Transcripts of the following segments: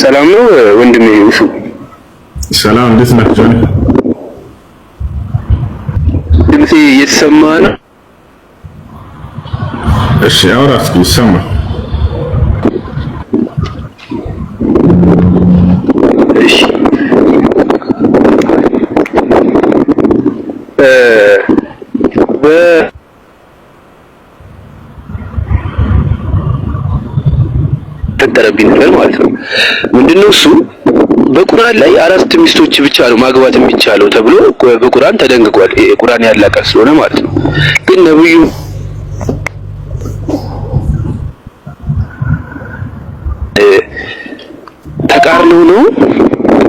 ሰላም ነው ወንድሜ እሱ ሰላም እንዴት ናችሁ? ድምጼ እየተሰማ ነው? እሺ አውራ እስኪ ይሰማ። እሺ ተደረብኝ ነበር ማለት ነው። ምንድነው እሱ በቁርአን ላይ 4 ሚስቶች ብቻ ነው ማግባት የሚቻለው ተብሎ በቁርአን ተደንግጓል። ቁርአን ያላቀ ስለሆነ ማለት ነው። ግን ነብዩ ተቃርኖ ነው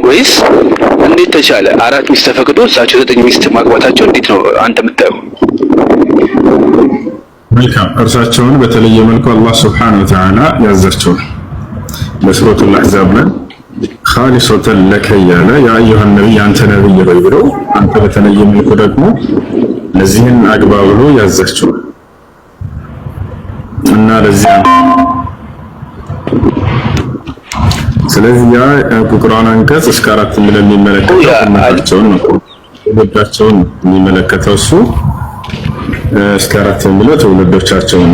ወይስ እንዴት ተቻለ? 4 ሚስት ተፈቅዶ እሳቸው 9 ሚስት ማግባታቸው እንዴት ነው አንተ የምታየው? መልካም እርሳቸውን በተለየ መልኩ አላህ Subhanahu Wa Ta'ala ያዛቸው በሱረቱል አሕዛብ ላይ ኻሊሰተን ለከ ያለ ያ አዩሃ ነብይ አንተ ነብይ ወይ ብሎ አንተ በተለየ መልኩ ደግሞ ለዚህን አግባ ብሎ ያዛቸው እና ለዚያ ስለዚህ ያ ቁርአን አንቀጽ እስከ 4 ምን የሚመለከተው ነው ወዳቸውን የሚመለከተው እሱ እስከ 4 የሚለው ትውልዶቻቸውን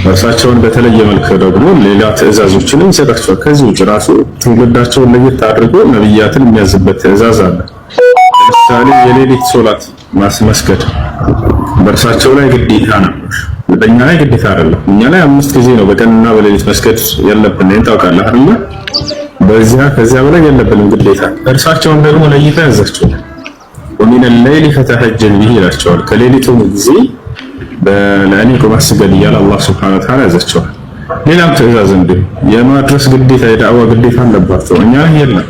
ራሳቸውን በተለየ መልኩ ደግሞ ሌላ ትዕዛዞችን ይሰጣቸዋል። ከዚህ ውጭ ራሱ ትውልዳቸውን ለየት አድርጎ ነብያትን የሚያዝበት ትዕዛዝ አለ። ለምሳሌ የሌሊት ሶላት ማስመስገድ በእርሳቸው ላይ ግዴታ ነው። በእኛ ላይ ግዴታ አይደለም። እኛ ላይ 5 ጊዜ ነው በቀንና በሌሊት መስገድ ያለብን ነው ታውቃለህ አይደል? በዚያ ከዚያ በላይ የለብንም ግዴታ። እርሳቸውን ደግሞ ለይታ ያዛቸዋል። ወሚን الليل فتهجد به ይላቸዋል። ከሌሊቱ ጊዜ በሌሊት መስገድ እያለ አላህ Subhanahu Wa Ta'ala ያዛቸዋል። ሌላም ትዕዛዝ እንደ የማድረስ ግዴታ የዳዕዋ ግዴታ አለባቸው። እኛ ላይ የለም።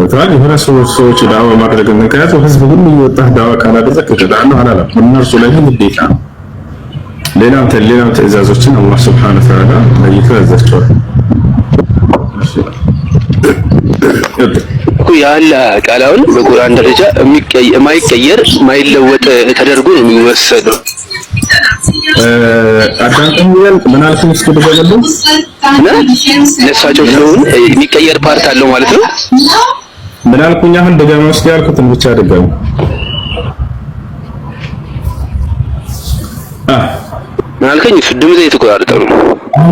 ወታል የሆነ ሰዎች ዳዕዋ ማድረግ እንከያቱ ህዝብ ሁሉ ይወጣ ዳዕዋ ካላደረገ ከዳዕዋ አላለም። እነርሱ ላይ ግዴታ ነው። ሌላም ትዕዛዞችን አላህ Subhanahu Wa Ta'ala ለይቶ ያዛቸዋል። ያለ ቃላውን በቁርአን ደረጃ የማይቀየር ማይለወጥ ተደርጎ ነው የሚወሰደው። አዳንተኛል ምን አልኩኝ? እስኪ ደገመልኝ ለሳቸው ስለሆነ የሚቀየር ፓርት አለው ማለት ነው። ምን አልኩኝ? አሁን ደጋማ እስኪ ያልኩትን ብቻ ደጋማ ምን አልከኝ? እሱ ድምጼ የተቆራረጠ ነው።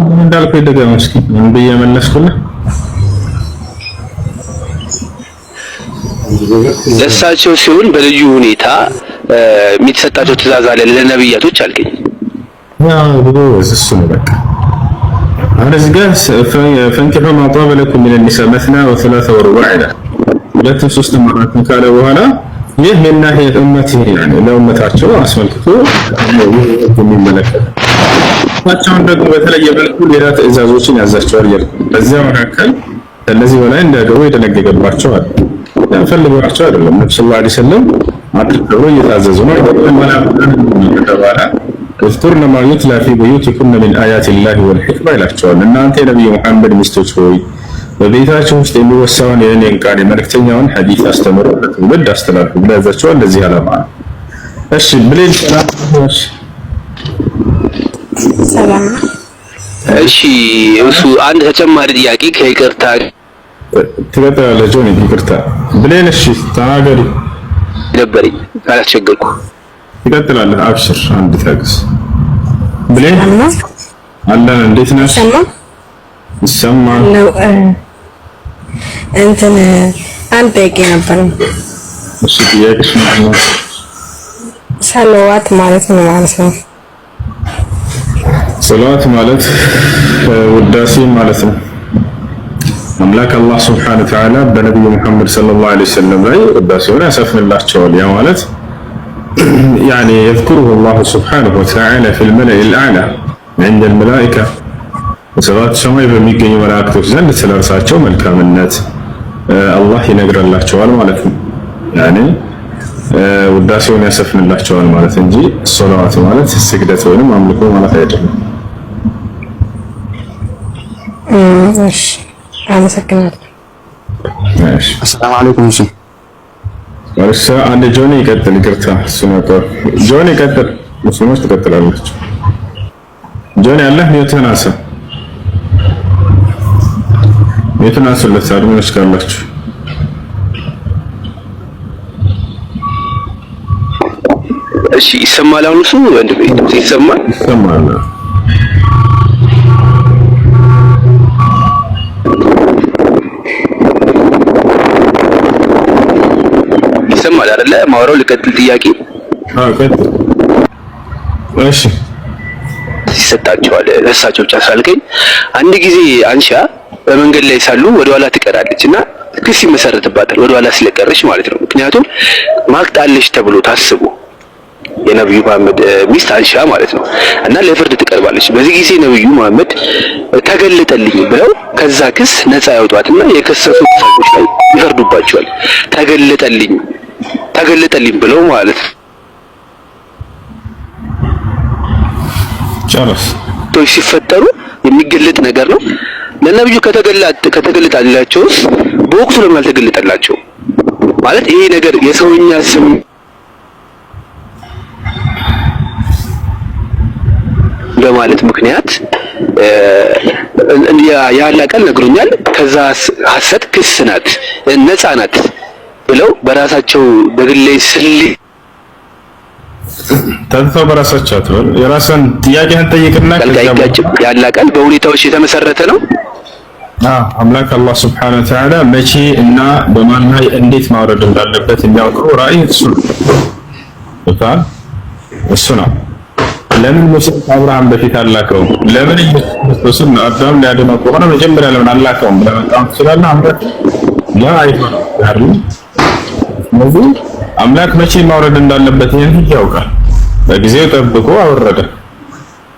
ምን እንዳልኩኝ ደጋማ እስኪ ምን ብዬ መለስኩልህ? ለሳቸው ሲሆን በልዩ ሁኔታ የሚተሰጣቸው ትእዛዝ አለ ለነብያቶች አልከኝ። ብሎ እሱ ነው በቃ። አሁን እዚህ ጋር ፈንኪሑ ማ ጣበ ለኩም ሚነ ኒሳ መስና ወሰላሳ ወሩባዕ ይላል። 2 3 አራት ካለ በኋላ ይህ ምን ናሂየ ኡመቲ ያኔ ለኡመታቸው አስመልክቶ የሚመለከት ታቸውን ደግሞ በተለየ መልኩ ሌላ ትዕዛዞችን ያዛቸዋል ይላል። በዚያ መካከል ከነዚህ በላይ እንዳገቡ የደነገገባቸው አለ። ፈልጓቸው አይደለም። ነብዩ ሰለላሁ ዐለይሂ ወሰለም አጥተው እየታዘዙ ነው። ተባለ ወፍቱርነ ማ ዩትላ ፊ ቡዩቲኩነ ሚን አያቲ ላሂ ወልሂክማ ይላቸዋል። እናንተ የነብዩ መሐመድ ሚስቶች ሆይ በቤታችሁ ውስጥ የሚወሳውን የእኔን ቃል የመልእክተኛውን ሐዲስ አስተምሩ፣ ለትውልድ አስተላልፉ ብሎ ያዛቸዋል። ለዚህ ዓላማ ነው። እሺ ብሌን ሰላም። እሺ እሱ አንድ ተጨማሪ ጥያቄ ከይቅርታ ትቀጥላለህ ጆኒ? ይቅርታ ብሌን። እሺ ተናገሪ። ነበረኝ አላስቸገርኩ። ትቀጥላለህ። አብሽር አንድ ታግስ። ብሌን አለን። እንዴት ነሽ? ይሰማል ነው። እንትን አንድ ጥያቄ ነበረኝ። እሺ ጥያቄሽ ምንድን ነው? ሰለዋት ማለት ነው ማለት ነው? ሰለዋት ማለት ውዳሴ ማለት ነው። አምላክ አላህ Subhanahu Wa Ta'ala በነብዩ መሐመድ ሰለላሁ ዐለይሂ ወሰለም ላይ ውዳሴውን ያሰፍንላቸዋል። ያ ማለት يعني يذكره الله سبحانه وتعالى في الملأ الأعلى عند الملائكة وسبات ሰማይ በሚገኙ መላእክቶች ዘንድ ስለርሳቸው መልካምነት አላህ ይነግርላቸዋል ማለት ነው። يعني ውዳሴውን ያሰፍንላቸዋል ማለት እንጂ ሶላዋት ማለት ስግደት ወይንም አምልኮ ማለት አይደለም። እሺ አመሰግናለሁ። እሺ አሰላሙ አለይኩም። እሺ ወርሳ አንድ ጆኒ ይቀጥል። ይቅርታ እሱ ነው። ጆኒ ይቀጥል። ሙስሊሞች ትቀጥላላችሁ። ጆኒ አላህ ነው ተናሳ የተናሰለት አድማጭ ካላችሁ እሺ ይሰማል አሁን እሱ ወንድሜ ይሰማል ይሰማል አይደለ ማውራው ልቀጥል ጥያቄ ቀጥል እሺ ይሰጣቸዋል እሳቸው ብቻ ሳልከኝ አንድ ጊዜ አንሻ በመንገድ ላይ ሳሉ ወደኋላ ትቀራለችና ክስ ይመሰረትባታል ወደኋላ ስለቀረች ማለት ነው ምክንያቱም ማቅጣለሽ ተብሎ ታስቦ የነብዩ መሐመድ ሚስት አንሻ ማለት ነው እና ለፍርድ ትቀርባለች በዚህ ጊዜ ነብዩ መሐመድ ተገለጠልኝ ብለው ከዛ ክስ ነፃ ያወጧትና የከሰሱት ሰዎች ላይ ይፈርዱባቸዋል ተገለጠልኝ ብለው ማለት ነው ጨረስ ቶሽ ሲፈጠሩ የሚገለጥ ነገር ነው ለነብዩ ከተገለጣላቸውስ በወቅቱ ለምን አልተገለጠላቸው ማለት ይሄ ነገር የሰውኛ ስም በማለት ምክንያት ያላ ቃል ነግሮኛል ከዛ ሐሰት ክስ ናት ነፃ ናት ብለው በራሳቸው በግሌ ተንተው በራሳቸው አትበል የራስን ጥያቄህን ጠይቅና ያላ ቃል በሁኔታዎች የተመሰረተ ነው አምላክ አላህ Subhanahu Wa Ta'ala መቼ እና በማን ላይ እንዴት ማውረድ እንዳለበት የሚያውቀው ራእይ እሱ ነው ለምን ሙሴ አብርሃም በፊት አላከው ለምን ኢየሱስን አዳም ሊያድነው ከሆነ መጀመሪያ ለምን አላከው ለመጣም ስለና አምላክ ያ አይሆንም አይደል ስለዚህ አምላክ መቼ ማውረድ እንዳለበት ይሄን ያውቃል በጊዜው ጠብቆ አወረደ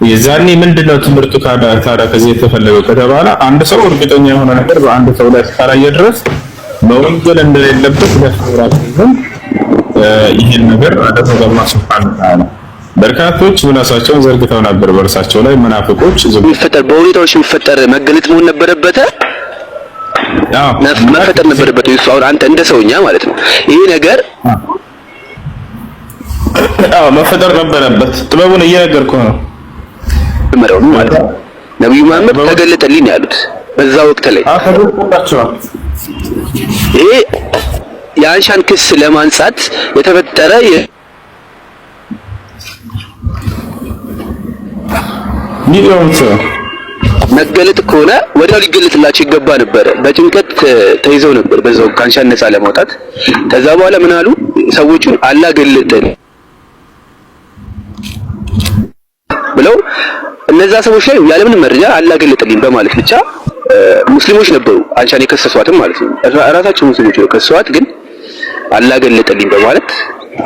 የዛኔ ምንድነው ትምህርቱ ታዲያ ከዚህ የተፈለገው ከተባለ አንድ ሰው እርግጠኛ የሆነ ነገር በአንድ ሰው ላይ እስካላየ ድረስ መወንጀል እንደሌለበት ያስተምራል ይሄን ነገር አደረገ አላህ Subhanahu Wa Ta'ala በርካቶች ምላሳቸውን ዘርግተው ነበር በርሳቸው ላይ መናፍቆች የሚፈጠር በሁኔታዎች የሚፈጠር መገለጥ መሆን ነበረበት መፈጠር ነበረበት እሱ አሁን አንተ እንደ ሰውኛ ማለት ነው ይሄ ነገር መፈጠር ነበረበት ጥበቡን እየነገርኩህ ነው መረው ማለት ነው ነብዩ መሐመድ ተገለጠልኝ ያሉት በዛ ወቅት ላይ ይሄ የአንሻን ክስ ለማንሳት የተፈጠረ መገለጥ ከሆነ ወዲያው ሊገለጥላቸው ይገባ ነበር በጭንቀት ተይዘው ነበር በዛው ካንሻን ነፃ ለማውጣት ከዛ በኋላ ምን አሉ ሰዎቹን አላህ ገለጠን ብለው እነዛ ሰዎች ላይ ያለምንም መረጃ አላህ ገለጠልኝ በማለት ብቻ ሙስሊሞች ነበሩ አንሻን የከሰሷትም ማለት ነው ራሳቸው ሙስሊሞች ነው ከሰሷት ግን አላህ ገለጠልኝ በማለት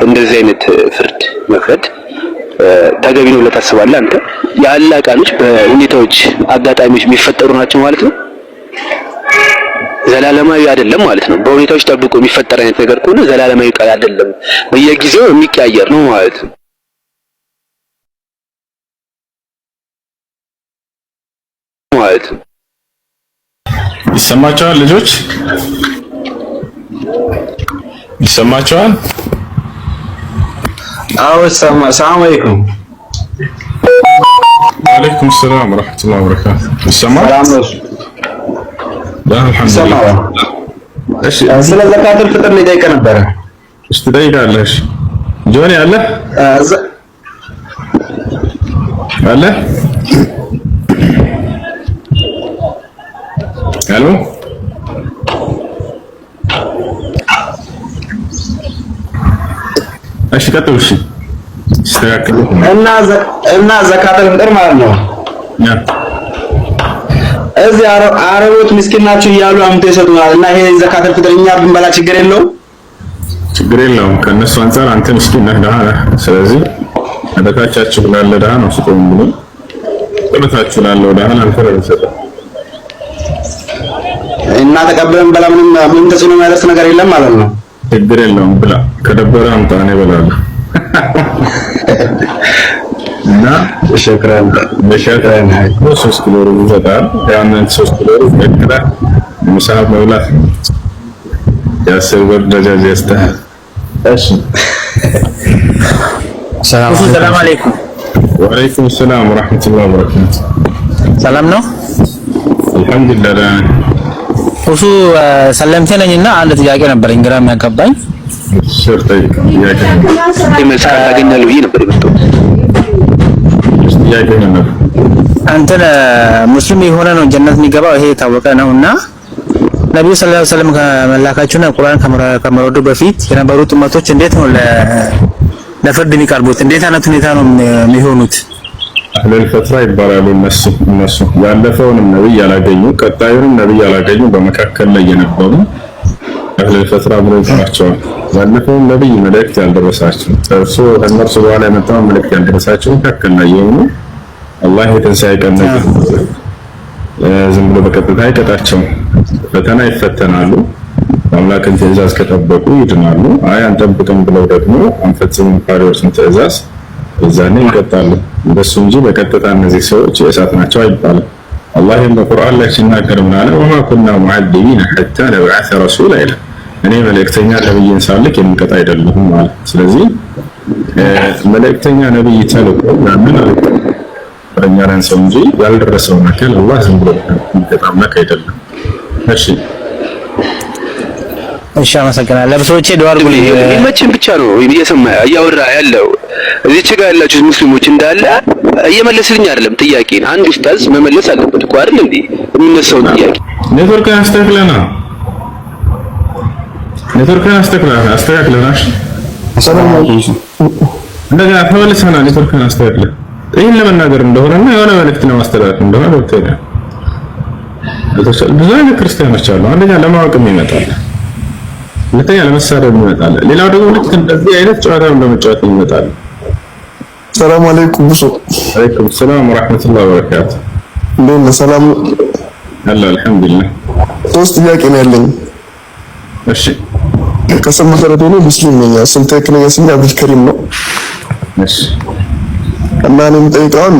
እንደዚህ አይነት ፍርድ መፍረድ ተገቢ ነው ለታስባለህ አንተ የአላህ ቃሎች በሁኔታዎች አጋጣሚዎች የሚፈጠሩ ናቸው ማለት ነው ዘላለማዊ አይደለም ማለት ነው በሁኔታዎች ጠብቆ የሚፈጠር አይነት ነገር ከሆነ ዘላለማዊ ቃል አይደለም በየጊዜው የሚቀያየር ነው ማለት ነው ይሰማቸዋል ልጆች ይሰማቸዋል ሰላም አለይኩም ወአለይኩም ሰላም ወራህመቱላሂ ወበረካቱሁ ይሰማል አልሐምዱሊላህ እሺ ስለ ዘካቱል ፍጥር ሊጠይቅ ነበር እስቲ ጠይቃለሽ ጆኒ አለ ሄሎ እሺ ቀጥሉሽስተካከሉ እና ዘካቱል ፍጥር ማለት ነው እዚህ አረቦች ምስኪን ናቸው እያሉ አምቶ ይሰጡናል እና ይሄ ዘካቱል ፍጥር እኛ ብንበላ ችግር የለውም ከነሱ አንፃር አንተ ምስኪን ነህ ደሃ ነህ ስለዚህ አደካቻችሁ ላለ ደሃ ነው ስቆም ብሎ ጥለታችሁ ላለው ደሃ አንተ ነው የምትሰጠው እና ተቀበለን በላ ምንም ተጽዕኖ የሚያደርስ ነገር የለም ማለት ነው ችግር የለውም ብላ ከደበረ አምጣ እኔ እበላለሁ እና ሸክራን ሶስት ኪሎ ሩዝ ይሰጣል ያንን 3 ኪሎ ሩዝ በቅዳ ምሳ መብላት ያሰብ ደረጃ ያስተህ እሺ ሰላም አለይኩም ወአለይኩም ሰላም ወራህመቱላሂ ወበረካቱሁ ሰላም ነው አልহামዱሊላህ እሱ ሰለምቴ ነኝና አንድ ጥያቄ ነበረኝ ግራ የሚያጋባኝ ሸርጠይ ጥያቄ ይመስል አገኛለሁ ብዬ ነበር የመጣው ጥያቄ ነበር አንተ ሙስሊም የሆነ ነው ጀነት የሚገባው ይሄ የታወቀ ነውና ነብዩ ሰለላሁ ዐለይሂ ወሰለም ከመላካቸውና ቁርአን ከመረዱ በፊት የነበሩት ኡመቶች እንዴት ነው ለፍርድ የሚቀርቡት እንዴት አይነት ሁኔታ ነው የሚሆኑት አህለል ፈትራ ይባላሉ እነሱ ያለፈውንም ነብይ ያላገኙ ቀጣዩንም ነብይ ያላገኙ በመካከል ላይ የነበሩ አህለል ፈትራ ብለው ይጠራቸዋል ያለፈውን ነብይ መልእክት ያልደረሳቸው እርሱ ከእነርሱ በኋላ የመጣው መልእክት ያልደረሳቸው መካከል ላይ የሆኑ አላህ የትንሣኤ ቀን ዝም ብሎ በቀጥታ አይቀጣቸውም ፈተና ይፈተናሉ አምላክን ትእዛዝ ከጠበቁ ይድናሉ አይ አንጠብቅም ብለው ደግሞ አንፈጽምም ካሉትን ትእዛዝ እዛኔ ይቀጣሉ እንደሱ እንጂ በቀጥታ እነዚህ ሰዎች የእሳት ናቸው አይባልም አላህ በቁርአን ላይ ሲናገር ምን አለ ወማ ኩና ሙዐዚቢነ ሐታ ነብዐሰ ረሱላ ይላል እኔ መልእክተኛ ነብይን ሳልክ የምቀጣ አይደለሁም ማለት ስለዚህ መልእክተኛ ነብይ ተልኮ ያንን ረኛ ነን ሰው እንጂ ያልደረሰው ነገር አላህ ዝም ብሎ የሚቀጣመክ አይደለም እሺ አመሰግናለሁ ለብሶቼ ዱዓ አድርጉልኝ ይመችን ብቻ ነው እየሰማ እያወራ ያለው እዚች ጋር ያላችሁ ሙስሊሞች እንዳለ እየመለስልኝ አይደለም ጥያቄን አንድ ኡስታዝ መመለስ አለበት እኮ አይደል እንዴ የሚነሳው ጥያቄ ኔትወርክ አስተካክለናሽ ሰላም አለይኩም እንደገና ተመልሰናል ኔትወርክን አስተካክለ ይሄን ለመናገር እንደሆነና የሆነ መልእክት ለማስተላለፍ እንደሆነ ወጥተና ብዙ አይነት ክርስቲያኖች አሉ አንደኛ ለማወቅም ይመጣል ሁለተኛ ለመሳደብ ይመጣል ሌላው ደግሞ ልክ እንደዚህ አይነት ጨዋታውን ለመጫወት ይመጣል ሰላም አለይኩም ብሶ አለይኩም ሰላም ወራህመቱላሂ ወበረካቱ እንደምን ሰላም አለ አልহামዱሊላህ ሶስት ጥያቄ ነው ያለኝ እሺ ከስም መሰረቱ ነው ሙስሊም ነኝ ስም ትክክለኛ ስም አብዱል ከሪም ነው እሺ እና እኔም ጠይቀውን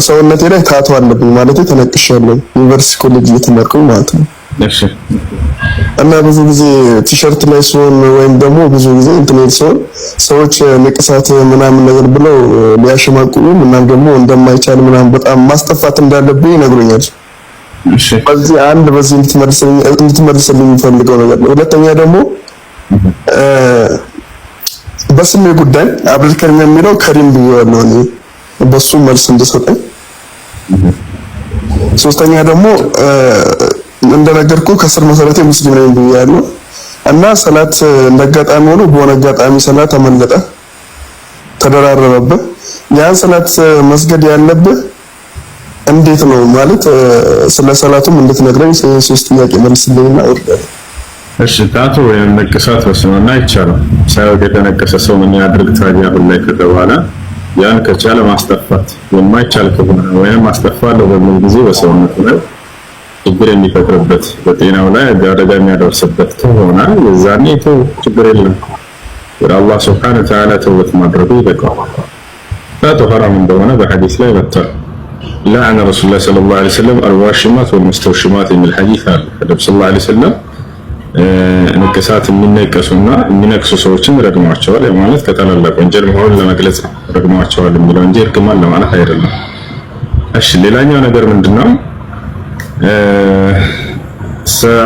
ሰውነቴ ላይ ታቶ አለብኝ ማለት ተነቅሻለሁ ዩኒቨርሲቲ ኮሌጅ እየተማርኩኝ ማለት ነው እሺ እና ብዙ ጊዜ ቲሸርት ላይ ሲሆን ወይም ደግሞ ብዙ ጊዜ ኢንተርኔት ሲሆን ሰዎች ንቅሳት ምናምን ነገር ብለው ሊያሸማቁኝ ምናምን ደግሞ እንደማይቻል ምናምን በጣም ማስጠፋት እንዳለብኝ ይነግሩኛል እሺ በዚህ አንድ በዚህ እንድትመልስልኝ የምፈልገው ነገር ነው ሁለተኛ ደግሞ በስሜ ጉዳይ አብዱል ከሪም የሚለው ከሪም ብዬዋለሁ እኔ በሱ መልስ እንድሰጠኝ ሶስተኛ ደግሞ እንደነገርኩ ከስር መሰረቴ ሙስሊም ነኝ ብያለሁ እና ሰላት እንደጋጣሚ ሆኖ በሆነ አጋጣሚ ሰላት አመለጠ ተደራረበብህ ያን ሰላት መስገድ ያለብህ እንዴት ነው ማለት ስለ ሰላቱም እንድትነግረኝ ሶስት ጥያቄ መልስልኝና ወርዳለሁ እሺ ታቶ ወይም ንቅሳት ወስኖና ይቻላል ሳይወድ የተነቀሰ ሰው ምን ያድርግ ታዲያ ሁሉ ላይ ከተባለ ያን ከቻለ ማስጠፋት የማይቻል ከሆነ ወይም ማስጠፋለው በምን ጊዜ በሰውነቱ ላይ ችግር የሚፈጥርበት በጤናው ላይ አደጋ የሚያደርስበት ከሆነ የዛኔ ተው ችግር የለም ወደ አላህ Subhanahu Wa Ta'ala ተውበት ማድረጉ ይበቃል ታቶ ሐራም እንደሆነ በሐዲስ ላይ መጥቷል لعن رسول الله صلى الله عليه وسلم الواشمات والمستوشمات من الحديث النبي صلى الله عليه وسلم ንቅሳት የሚነቀሱና የሚነክሱ ሰዎችን ረግሟቸዋል ማለት ከተላላቅ ወንጀል መሆኑን ለመግለጽ ረግሟቸዋል የሚለው እንጂ እርግማን ለማለት አይደለም እሺ ሌላኛው ነገር ምንድነው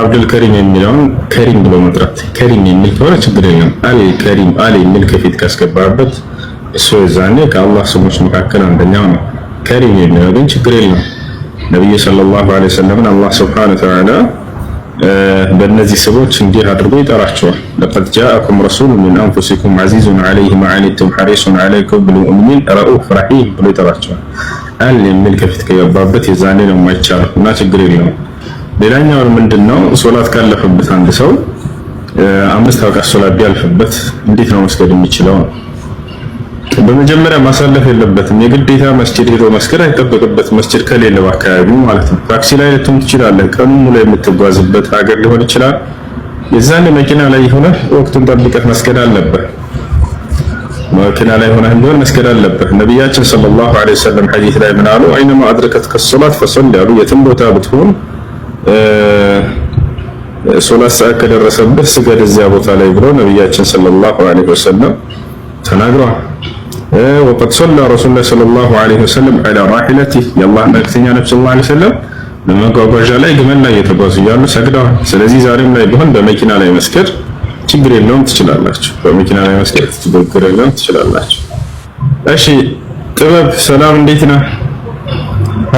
አብዱል ከሪም የሚለውን ከሪም ብሎ መጥራት ከሪም የሚል ከሆነ ችግር የለም አል ከሪም አል የሚል ከፊት ካስገባበት እሱ የዛኔ ከአላህ ስሞች መካከል አንደኛው ነው ከሪም የሚለው ግን ችግር የለም ነብዩ ሰለላሁ ዐለይሂ ወሰለም አላህ Subhanahu Wa Ta'ala በእነዚህ ሰዎች እንዲህ አድርጎ ይጠራቸዋል لقد جاءكم رسول من انفسكم عزيز عليه ما عنتم حريص عليكم بالمؤمنين رؤوف رحيم ብሎ ይጠራቸዋል አል የሚል ከፊት ከገባበት የዛኔ ነው የማይቻለው እና ችግር የለውም ሌላኛው ምንድነው ሶላት ካለፈበት አንድ ሰው አምስት አውቃት ሶላት ቢያልፍበት እንዴት ነው መስገድ የሚችለው በመጀመሪያ ማሳለፍ የለበትም የግዴታ መስጂድ ሄዶ መስገድ አይጠበቅበት መስጂድ ከሌለ በአካባቢው ማለት ነው ታክሲ ላይ ልትሆን ትችላለህ ቀኑን ሙሉ የምትጓዝበት ሀገር ሊሆን ይችላል የዛኔ መኪና ላይ ሆነ ወቅቱን ጠብቀህ መስገድ አለበት መኪና ላይ ሆነ እንደሆነ መስገድ አለበት ነብያችን ሰለላሁ ዐለይሂ ወሰለም ሐዲስ ላይ ምን አሉ አይነማ አድረከትከ ሶላት ፈሰል ያሉ የትም ቦታ ብትሆን ሶላት ሰዓት ከደረሰብህ ስገድ እዚያ ቦታ ላይ ብለው ነብያችን ሰለላሁ ዐለይሂ ወሰለም ተናግረዋል وقد صلى رسول الله صلى الله عليه وسلم على راحلته يا الله ملكتኛ ነብዩ ሰለላሁ ዐለይሂ ወሰለም በመጓጓዣ ላይ ግመል ላይ እየተጓዙ እያሉ ሰግደዋል። ስለዚህ ዛሬም ላይ ቢሆን በመኪና ላይ መስገድ ችግር የለውም ትችላላችሁ። በመኪና ላይ መስገድ ችግር የለውም ትችላላችሁ። እሺ ጥበብ ሰላም፣ እንዴት ነህ?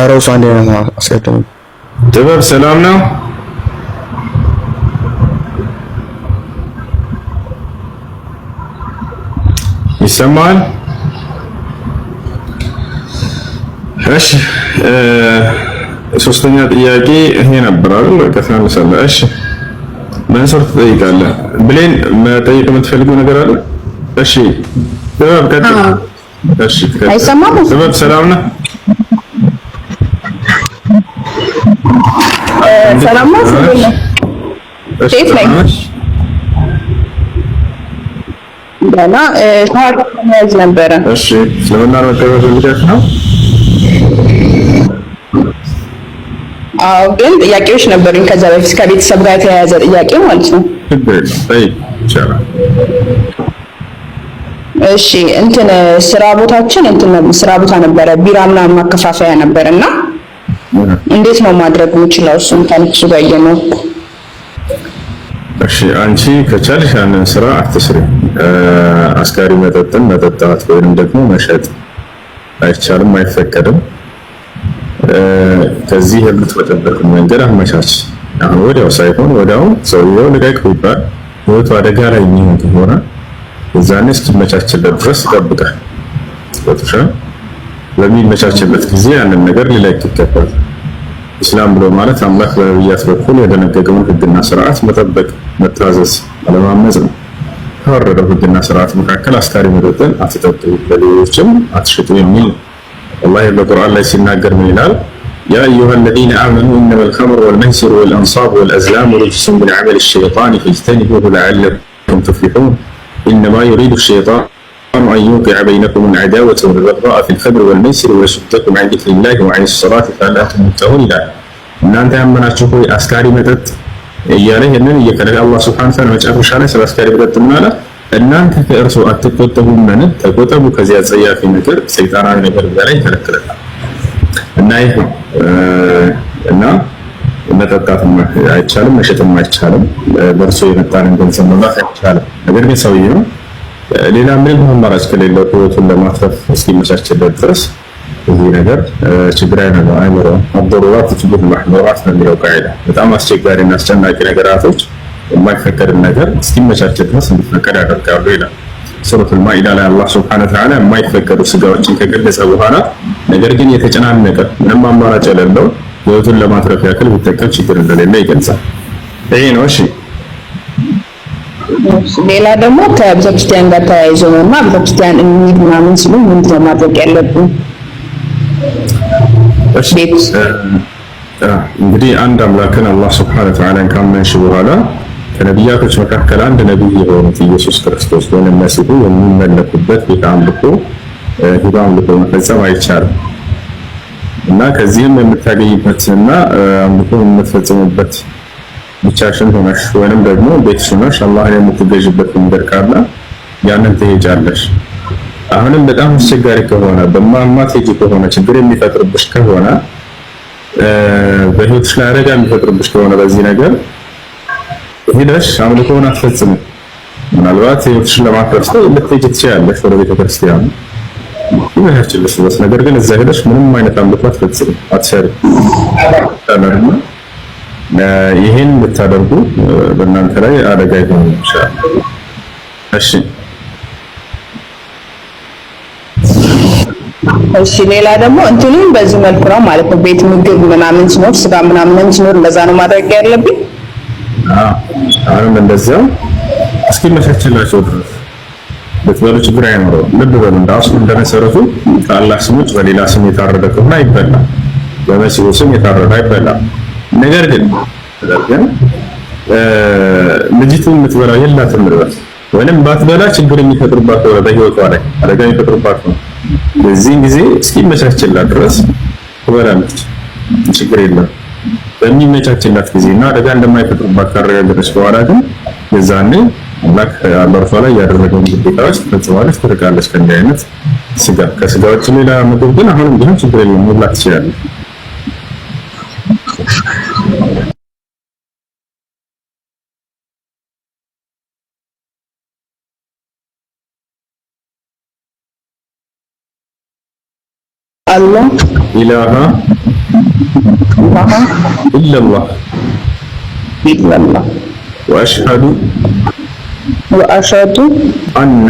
አሮስ አንዴ ነው አስቀድም። ጥበብ ሰላም ነው? ይሰማል? እሺ ሶስተኛ ጥያቄ ይሄ ነበር አይደል? ከተነሳለ እሺ መንሱር ትጠይቃለህ። ብሌን መጠየቅ የምትፈልገው ነገር አለ? እሺ ጥበብ ቀጥል። እሺ አይሰማም? ጥበብ ሰላም ነህ? ሰላም ነው። ሴት ላይ ገና ታዋቂ መያዝ ነበረ። እሺ ስለምን መቀበል ልደት ነው? አዎ ግን ጥያቄዎች ነበሩኝ ከዛ በፊት ከቤተሰብ ጋር የተያያዘ ጥያቄ ማለት ነው። እሺ ስራ ቦታችን ስራ ቦታ ነበረ፣ ቢራ ምናምን ማከፋፈያ ነበርና እንዴት ነው ማድረግ የምችለው? እሱን ታንቺ ጋር ነው። እሺ አንቺ ከቻልሽ ያንን ስራ አትስሪ። አስካሪ መጠጥን መጠጣት ወይንም ደግሞ መሸጥ አይቻልም፣ አይፈቀድም። ከዚህ የምትወጣበት መንገድ አመቻች። አሁን ወዲያው ሳይሆን ወዲያው ሰውየው ልቀቅ ቢባል ህይወቱ አደጋ ላይ የሚሆን ከሆነ እዛኔ እስኪመቻችለት ድረስ ይጠብቃል። ወጥሻ በሚመቻችለት ጊዜ ያንን ነገር ሊለቅ ይገባል። ኢስላም ብሎ ማለት አምላክ በነቢያት በኩል የደነገገውን ህግና ስርዓት መጠበቅ፣ መታዘዝ፣ አለማመጽ ነው። ከወረደው ህግና ስርዓት መካከል አስካሪ መጠጥን አትጠጡ፣ ለሌሎችም አትሽጡ የሚል ነው። አላህ በቁርአን ላይ ሲናገር ምን ይላል? ያ አዩሃ الذين آمنوا إنما الخمر والميسر والأنصاب والأزلام رجس من عمل الشيطان فاجتنبوه لعلكم تفلحون إنما يريد الشيطان أن يوقع بينكم العداوة والبغضاء في الخمر والميسر ويصدكم عن ذكر الله وعن الصلاة فهل أنتم منتهون ይላል። እናንተ ያመናችሁ ሆይ አስካሪ መጠጥ እያለ ይሄንን እየከለከለ አላህ ሱብሓነሁ ወተዓላ መጨረሻ ላይ ስለ አስካሪ መጠጥ ምን አለ? እናንተ ከእርሱ አትቆጠቡምን? ተቆጠቡ ከዚያ አጸያፊ ነገር፣ ሰይጣናዊ ነገር ላይ ይከለክላል። እና መጠጣት አይቻልም፣ መሸጥም አይቻልም፣ በእርሱ የመጣንን ገንዘብ መብላት አይቻልም። ነገር ግን ሰውየው ሌላ ምንም አማራጭ ከሌለው ህይወቱን ለማትረፍ እስኪመቻችለት ድረስ እዚህ ነገር ችግር አይኖረውም። አضሩራት ትጅቡል መሕዙራት ነው የሚለው ቃዒዳ። በጣም አስቸጋሪና አስጨናቂ ነገራቶች የማይፈቀድን ነገር እስኪመቻችል ድረስ እንዲፈቀድ ያደርጋሉ ይላል ሱረቱል ማኢዳ ላይ አላህ ሱብሓነሁ ወተዓላ የማይፈቀዱ ስጋዎችን ከገለጸ በኋላ ነገር ግን የተጨናነቀ ምንም አማራጭ የሌለው ህይወቱን ለማትረፍ ያክል ቢጠቀም ችግር እንደሌለ ይገልጻል። ይሄ ነው። እሺ ሌላ ደግሞ ከቤተክርስቲያን ጋር ተያይዞ ነውና ቤተክርስቲያን እንሂድ ምናምን ሲሉ ምንድን ነው ማድረግ ያለብን? እንግዲህ አንድ አምላክን አላህ ሱብሓነሁ ወተዓላን ካመንሽ በኋላ ከነቢያቶች መካከል አንድ ነቢይ የሆኑት ኢየሱስ ክርስቶስ ወይም መሲሁ የሚመለኩበት ቤተ አምልኮ ሂዶ አምልኮ መፈጸም አይቻልም እና ከዚህም የምታገኝበትና አምልኮ የምትፈጽምበት ብቻሽን ሆነሽ ወይንም ደግሞ ቤትሽ ሆነሽ አላህን የምትገዥበት መንገድ ካለ ያንን ትሄጃለሽ። አሁንም በጣም አስቸጋሪ ከሆነ በማትሄጂ ከሆነ ችግር የሚፈጥርብሽ ከሆነ በህይወትሽ ላይ አደጋ የሚፈጥርብሽ ከሆነ በዚህ ነገር ሄደሽ አምልኮውን አትፈጽም። ምናልባት ህይወትሽን ለማትረፍ ልትሄጂ ትችያለሽ ወደ ቤተክርስቲያን ይመቻችልሽ ድረስ። ነገር ግን እዛ ሄደሽ ምንም አይነት አምልኮ አትፈጽም፣ አትሰሪም። ይሄን ብታደርጉ በእናንተ ላይ አደጋ ይሆን ይችላል። እሺ እሺ ሌላ ደግሞ እንትኑም በዚህ መልኩ ነው ማለት ነው። ቤት ምግብ ምናምን ሲኖር ስጋ ምናምን ሲኖር እንደዛ ነው ማድረግ ያለብኝ። አሁንም እንደዛው እስኪመቻችላቸው ድረስ ብትበሉ ችግር አይኖረውም። ልብ በሉ እንዳሱ እንደመሰረቱ ከአላህ ስሞች በሌላ ስም የታረደ ከሆነ አይበላም፣ በመሲሁ ስም የታረደ አይበላም። ነገር ግን ልጅቱ የምትበላው የላትም ድረስ ወይንም ባትበላ ችግር የሚፈጥርባት ከሆነ በህይወቷ ላይ አደጋ የሚፈጥርባት ነው። በዚህ ጊዜ እስኪመቻችላት ድረስ ትበላለች፣ ችግር የለም። በሚመቻችላት ጊዜና አደጋ እንደማይፈጥርባት ካረጋገጠች በኋላ ግን የዛኔ አምላክ በእርሷ ላይ ያደረገውን ግዴታዎች ትፈጽማለች፣ ትርቃለች ከእንዲህ አይነት ስጋ። ከስጋዎች ሌላ ምግብ ግን አሁንም ቢሆን ችግር የለም መብላት ትችላለች። الله إله إلا الله وأشهد أن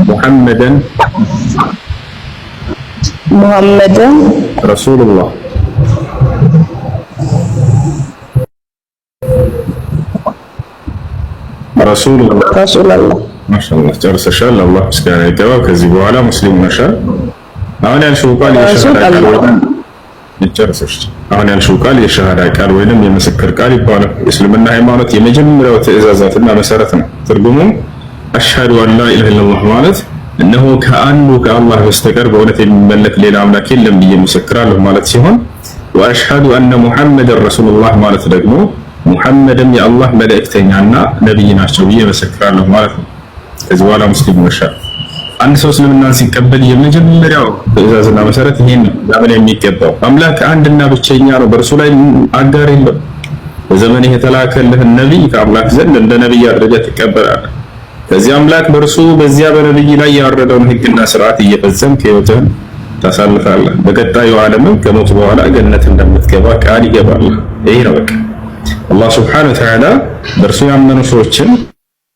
محمدا رسول الله. رسول الله ما شاء الله ጨርሰሻል። አላህ ምስጋና ይገባው። ከዚህ በኋላ ሙስሊም ነሻል። አሁን ያልሽው ቃል የሸሃዳ ቃል ወይንም ይጨርሰሽ። አሁን ያልሽው ቃል የሸሃዳ ቃል ወይንም የምስክር ቃል ይባላል። የእስልምና ሃይማኖት የመጀመሪያው ትዕዛዛትና መሰረት ነው። ትርጉሙም አሽሀዱ አን ላ ኢላሀ ኢለላህ ማለት እነሆ ከአንዱ ከአላህ በስተቀር በእውነት የሚመለክ ሌላ አምላክ የለም ብዬ መሰክራለሁ ማለት ሲሆን ወአሽሀዱ አነ ሙሐመድን ረሱሉላህ ማለት ደግሞ ሙሐመድም የአላህ መልእክተኛና ነብይ ናቸው ብዬ መሰክራለሁ ማለት ነው። ከዚህ በኋላ ሙስሊም ነሻል። አንድ ሰው እስልምናን ሲቀበል የመጀመሪያው ትዕዛዝና መሰረት ይሄን ለምን የሚገባው አምላክ አንድና ብቸኛ ነው፣ በእርሱ ላይ አጋር የለም። በዘመንህ የተላከልህን ነብይ ከአምላክ ዘንድ እንደ ነብይ አድርገህ ትቀበላለህ። ከዚህ አምላክ በእርሱ በዚያ በነብይ ላይ ያወረደውን ህግና ስርዓት እየፈጸምክ ህይወትህን ታሳልፋለህ። በቀጣዩ ዓለምም ከሞት በኋላ ገነት እንደምትገባ ቃል ይገባል። ይሄ ነው በቃ አላህ ሱብሓነሁ ወተዓላ በእርሱ ያመኑ ሰዎችን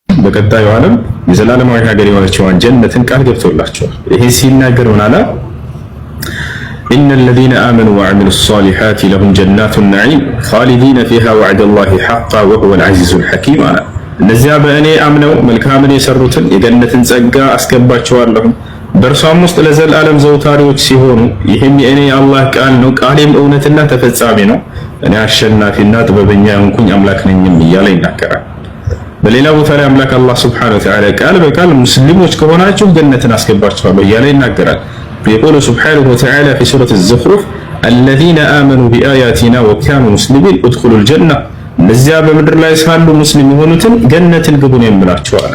በቀጣዩ ዓለም የዘላለማዊ ሀገር የሆነችዋን ጀነትን ቃል ገብቶላቸዋል። ይሄ ሲናገር ምን አለ? ኢነ الذين آمنوا وعملوا الصالحات لهم جنات النعيم خالدين فيها وعد الله حقا وهو العزيز الحكيم አለ። እነዚያ በእኔ አምነው መልካምን የሰሩትን የገነትን ጸጋ አስገባቸዋለሁ፣ በእርሷም ውስጥ ለዘላለም ዘውታሪዎች ሲሆኑ ይህም የእኔ የአላህ ቃል ነው፣ ቃሌም እውነትና ተፈጻሚ ነው፣ እኔ አሸናፊና ጥበበኛ የሆንኩኝ አምላክ ነኝም እያለ ይናገራል። በሌላ ቦታ ላይ አምላክ አላህ ሱብሓነሁ ወተዓላ ቃል በቃል ሙስሊሞች ከሆናችሁ ገነትን አስገባችኋለሁ እያለ ይናገራል። የቆለ ሱብሓነሁ ወተዓላ في سورة الزخرف الذين آمنوا بآياتنا وكانوا مسلمين ادخلوا الجنة እነዚያ በምድር ላይ ሳሉ ሙስሊም የሆኑትን ገነትን ግቡ ነው የምላችኋል።